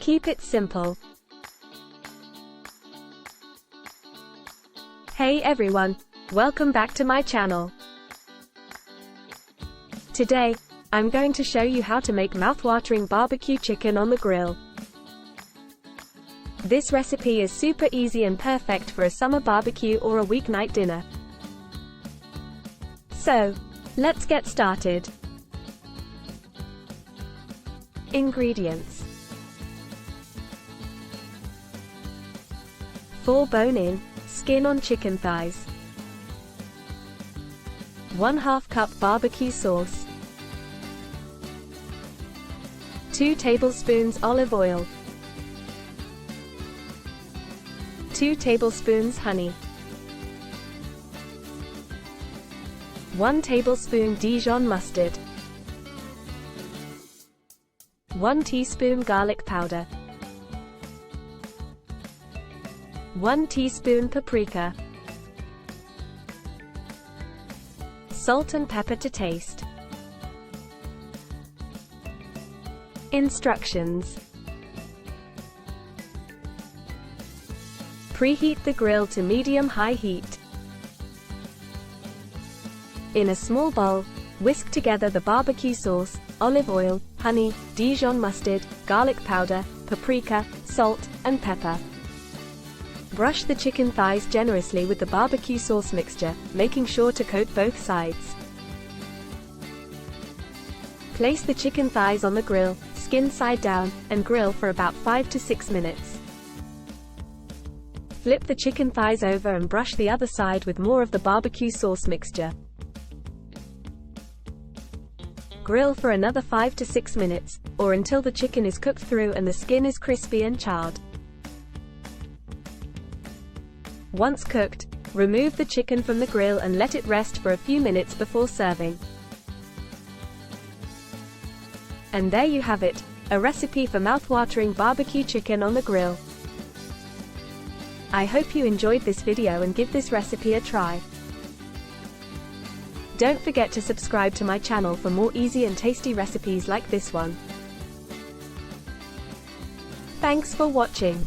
Keep it simple. Hey everyone, welcome back to my channel. Today, I'm going to show you how to make mouth-watering barbecue chicken on the grill. This recipe is super easy and perfect for a summer barbecue or a weeknight dinner. So, let's get started. Ingredients: 4 bone-in, skin-on chicken thighs, 1/2 cup barbecue sauce, 2 tablespoons olive oil, 2 tablespoons honey, 1 tablespoon Dijon mustard, 1 teaspoon garlic powder, 1 teaspoon paprika, salt and pepper to taste. Instructions: preheat the grill to medium-high heat. In a small bowl, whisk together the barbecue sauce, olive oil, honey, Dijon mustard, garlic powder, paprika, salt, and pepper. Brush the chicken thighs generously with the barbecue sauce mixture, making sure to coat both sides. Place the chicken thighs on the grill, skin side down, and grill for about 5 to 6 minutes. Flip the chicken thighs over and brush the other side with more of the barbecue sauce mixture. Grill for another 5 to 6 minutes, or until the chicken is cooked through and the skin is crispy and charred. Once cooked, remove the chicken from the grill and let it rest for a few minutes before serving. And there you have it, a recipe for mouth-watering barbecue chicken on the grill. I hope you enjoyed this video and give this recipe a try. Don't forget to subscribe to my channel for more easy and tasty recipes like this one. Thanks for watching.